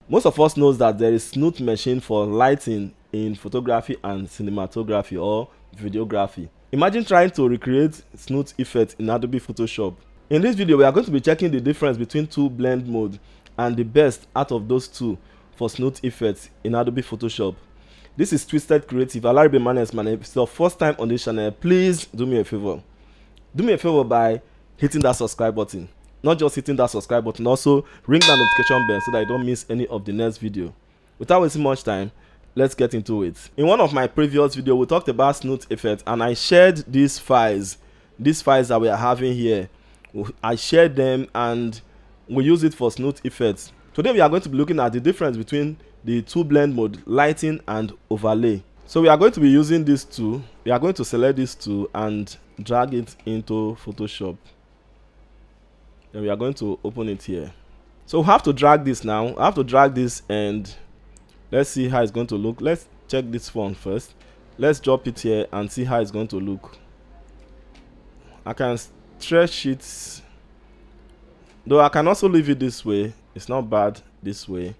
Most of us knows that there is Snoot machine for lighting in photography and cinematography or videography. Imagine trying to recreate Snoot effect in Adobe Photoshop. In this video, we are going to be checking the difference between two blend modes and the best out of those two for Snoot effects in Adobe Photoshop. This is Twisted Creative. Alaribe Manes, my name. If it's your first time on this channel, please do me a favor. Do me a favor by hitting that subscribe button. Not just hitting that subscribe button, also ring that notification bell so that you don't miss any of the next video. Without wasting much time, let's get into it. In one of my previous videos, we talked about Snoot effect and I shared these files that we are having here. I shared them and we use it for Snoot effects. Today we are going to be looking at the difference between the two blend mode, lighting and overlay. So we are going to be using these two. We are going to select these two and drag it into Photoshop. Then we are going to open it here. So we have to drag this now. I have to drag this and let's see how it's going to look. Let's check this one first. Let's drop it here and see how it's going to look. I can stretch it, though I can also leave it this way. It's not bad this way.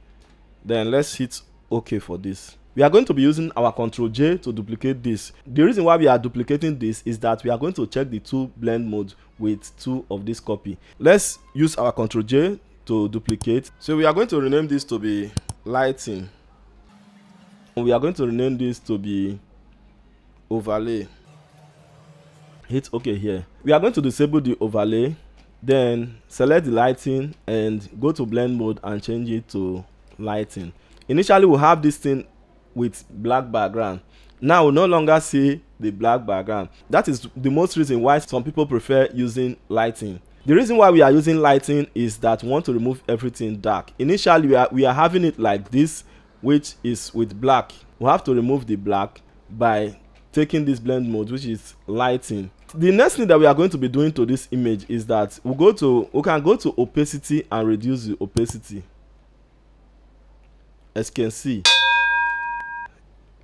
Then let's hit OK for this. We are going to be using our Ctrl J to duplicate this. The reason why we are duplicating this is that we are going to check the two blend modes with two of this copy. Let's use our Ctrl J to duplicate. So we are going to rename this to be lighting. We are going to rename this to be overlay. Hit OK here. We are going to disable the overlay, then select the lighting and go to blend mode and change it to lighting. Initially we'll have this thing with black background. Now we'll no longer see the black background. That is the most reason why some people prefer using lighting. The reason why we are using lighting is that we want to remove everything dark. Initially we are having it like this, which is with black. We have to remove the black by taking this blend mode, which is lighting. The next thing that we are going to be doing to this image is that we can go to opacity and reduce the opacity. As you can see,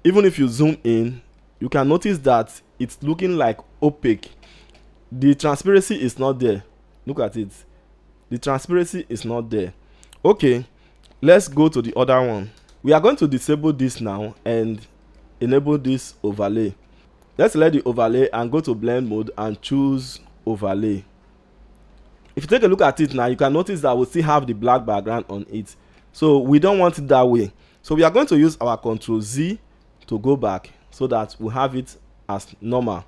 even if you zoom in, you can notice that it's looking like opaque. The transparency is not there. Look at it. The transparency is not there. Okay, let's go to the other one. We are going to disable this now and enable this overlay. Let's select the overlay and go to blend mode and choose overlay. If you take a look at it now, you can notice that we still have the black background on it. So we don't want it that way. So we are going to use our Ctrl Z to go back so that we have it as normal.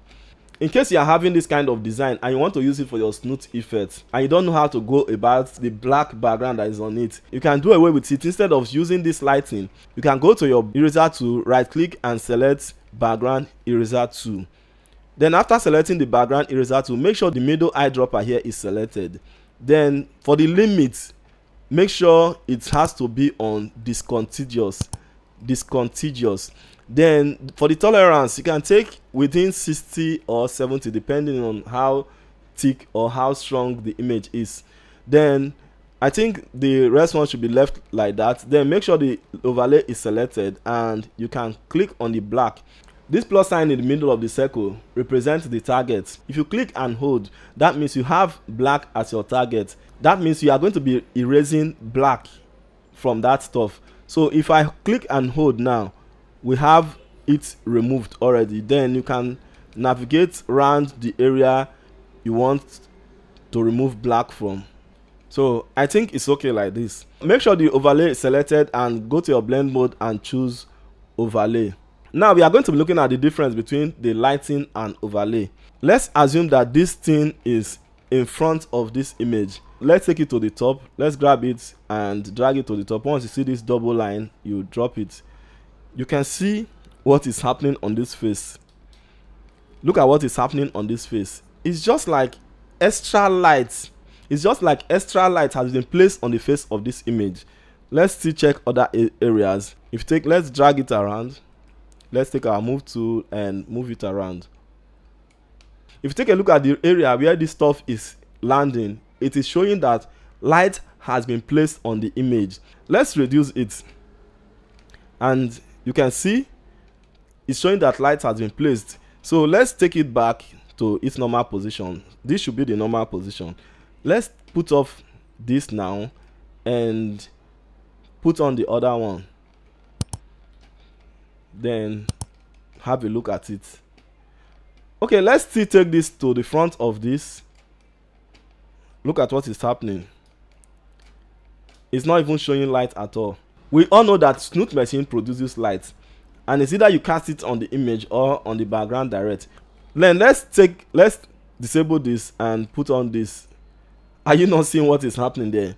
In case you are having this kind of design and you want to use it for your Snoot effect and you don't know how to go about the black background that is on it, you can do away with it. Instead of using this lighting, you can go to your eraser tool, right click and select background eraser tool. Then after selecting the background eraser tool, make sure the middle eyedropper here is selected. Then for the limit, make sure it has to be on discontinuous. Then for the tolerance, you can take within 60 or 70 depending on how thick or how strong the image is. Then I think the rest one should be left like that. Then make sure the overlay is selected and you can click on the black. This plus sign in the middle of the circle represents the target. If you click and hold, that means you have black as your target. That means you are going to be erasing black from that stuff. So if I click and hold now, we have it removed already. Then you can navigate around the area you want to remove black from. So I think it's okay like this. Make sure the overlay is selected and go to your blend mode and choose overlay. Now we are going to be looking at the difference between the lighting and overlay. Let's assume that this thing is in front of this image. Let's take it to the top. Let's grab it and drag it to the top. Once you see this double line, you drop it. You can see what is happening on this face. Look at what is happening on this face. It's just like extra light. It's just like extra light has been placed on the face of this image. Let's still check other areas. Let's drag it around. Let's take our move tool and move it around. If you take a look at the area where this stuff is landing, it is showing that light has been placed on the image. Let's reduce it. And you can see it's showing that light has been placed. So let's take it back to its normal position. This should be the normal position. Let's put off this now and put on the other one, then have a look at it. Okay, let's still take this to the front of this. Look at what is happening. It's not even showing light at all. We all know that Snoot machine produces light, and it's either you cast it on the image or on the background direct. Then let's disable this and put on this. Are you not seeing what is happening there?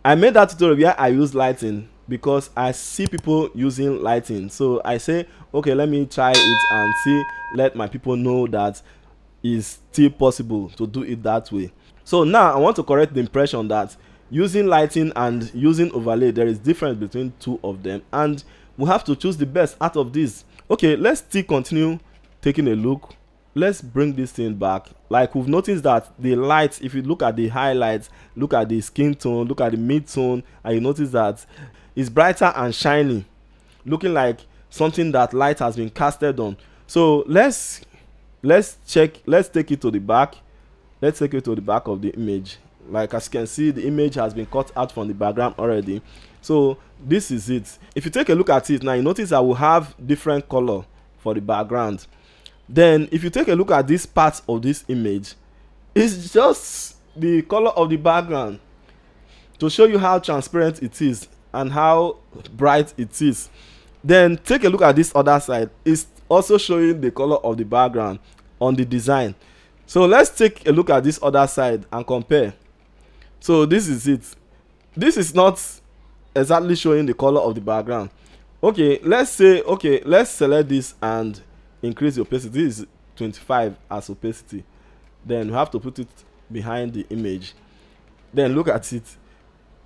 I made that tutorial where I use lighting because I see people using lighting. So I say, okay, let me try it and see, let my people know that it's still possible to do it that way. So now I want to correct the impression that using lighting and using overlay, there is difference between two of them, and we have to choose the best out of this. Okay, let's still continue taking a look. Let's bring this thing back. Like, we've noticed that the lights, if you look at the highlights, look at the skin tone, look at the mid tone, and you notice that it's brighter and shiny, looking like something that light has been casted on. So let's take it to the back. Let's take it to the back of the image. Like, as you can see, the image has been cut out from the background already. So this is it. If you take a look at it now, you notice I will have different color for the background. Then if you take a look at this part of this image, it's just the color of the background to show you how transparent it is and how bright it is. Then take a look at this other side. It's also showing the color of the background on the design. So let's take a look at this other side and compare. So this is it. This is not exactly showing the color of the background. Okay, let's say, okay, let's select this and increase the opacity. This is 25 as opacity. Then we have to put it behind the image. Then look at it.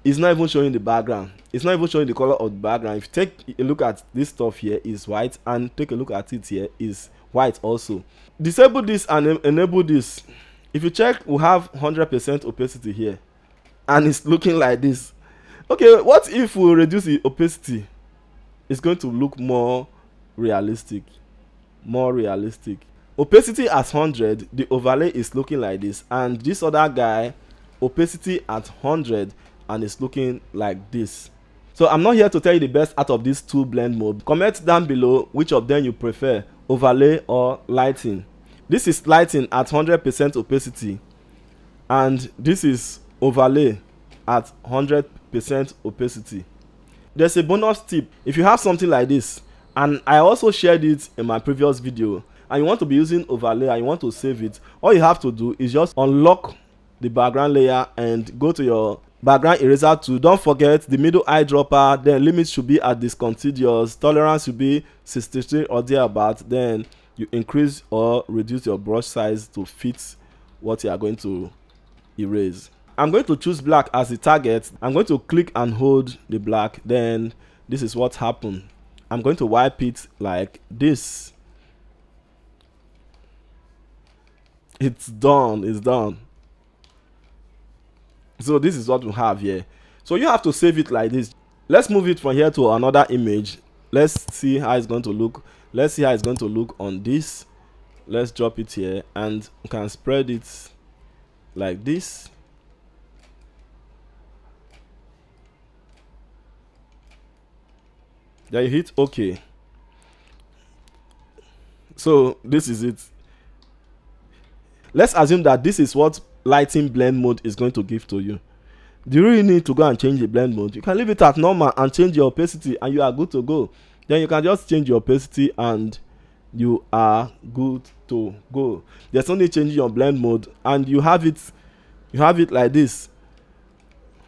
It's not even showing the background. It's not even showing the color of the background. If you take a look at this stuff here, is white, and take a look at it here, is white also. Disable this and enable this. If you check, we have 100% opacity here, and it's looking like this. Okay, what if we reduce the opacity? It's going to look more realistic. Opacity at 100, the overlay is looking like this, and this other guy, opacity at 100, and it's looking like this. So I'm not here to tell you the best out of these two blend modes. Comment down below which of them you prefer, overlay or lighting. This is lighting at 100% opacity, and this is overlay at 100% opacity. There's a bonus tip. If you have something like this, and I also shared it in my previous video, and you want to be using overlay and you want to save it, all you have to do is just unlock the background layer and go to your background eraser tool. Don't forget the middle eyedropper. Then limits should be at discontinuous, tolerance should be 63 or thereabout. Then you increase or reduce your brush size to fit what you are going to erase. I'm going to choose black as the target. I'm going to click and hold the black. Then this is what happened. I'm going to wipe it like this. It's done. It's done. So this is what we have here. So you have to save it like this. Let's move it from here to another image. Let's see how it's going to look. Let's see how it's going to look on this. Let's drop it here, and we can spread it like this. Then you hit OK. So this is it. Let's assume that this is what lighting blend mode is going to give to you. Do you really need to go and change the blend mode? You can leave it at normal and change your opacity, and you are good to go. Then you can just change your opacity and you are good to go. There's only changing your blend mode, and you have it like this.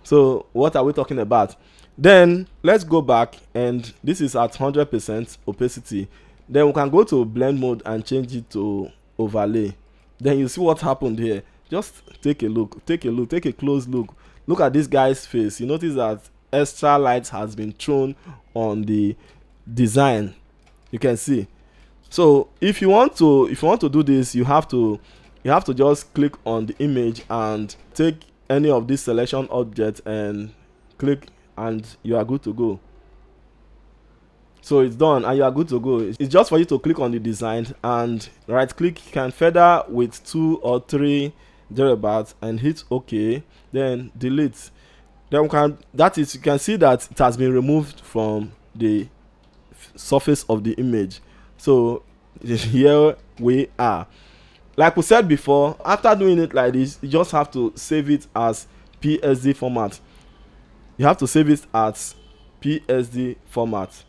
So what are we talking about? Then let's go back, and this is at 100% opacity. Then we can go to blend mode and change it to overlay. Then you see what happened here. Just take a look, take a close look. Look at this guy's face. You notice that extra light has been thrown on the design. You can see. So if you want to do this, you have to just click on the image and take any of these selection objects and click, and you are good to go. So it's done and you are good to go. It's just for you to click on the design and right click, you can feather with 2 or 3 thereabouts and hit OK, then delete. then we can, that is, you can see that it has been removed from the surface of the image. So here we are. Like we said before, after doing it like this, you just have to save it as PSD format. You have to save it as PSD format.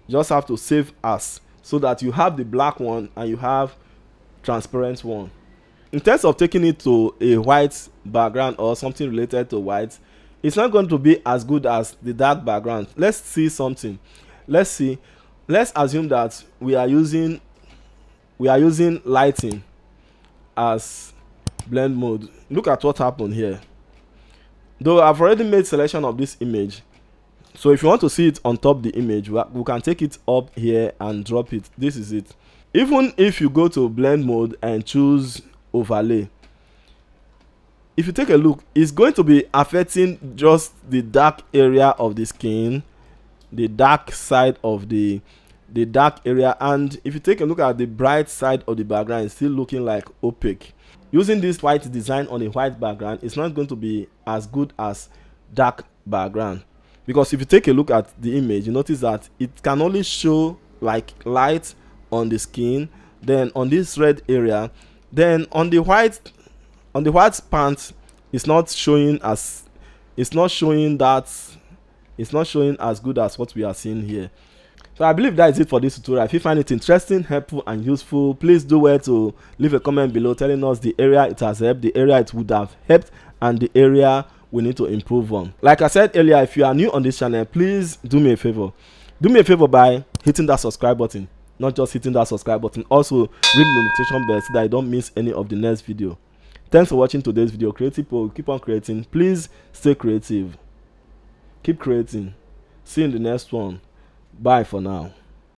You just have to save as, so that you have the black one and you have transparent one. In terms of taking it to a white background or something related to white, it's not going to be as good as the dark background. Let's see something. Let's see. Let's assume that we are using lighting as blend mode. Look at what happened here. Though I've already made selection of this image, so if you want to see it on top the image, we can take it up here and drop it. This is it. Even if you go to blend mode and choose overlay, if you take a look, it's going to be affecting just the dark area of the skin, the dark side of the dark area, and if you take a look at the bright side of the background, it's still looking like opaque. Using this white design on a white background, it's not going to be as good as dark background, because if you take a look at the image, you notice that it can only show like light on the skin, then on this red area, then on the white pants, it's not showing as good as what we are seeing here. So I believe that is it for this tutorial. If you find it interesting, helpful and useful, please do well to leave a comment below telling us the area it has helped, the area it would have helped, and the area we need to improve on. Like I said earlier, if you are new on this channel, please do me a favor. Do me a favor by hitting that subscribe button. Not just hitting that subscribe button, also ring the notification bell so that you don't miss any of the next video. Thanks for watching today's video. Creative people, keep on creating. Please stay creative. Keep creating. See you in the next one. Bye for now.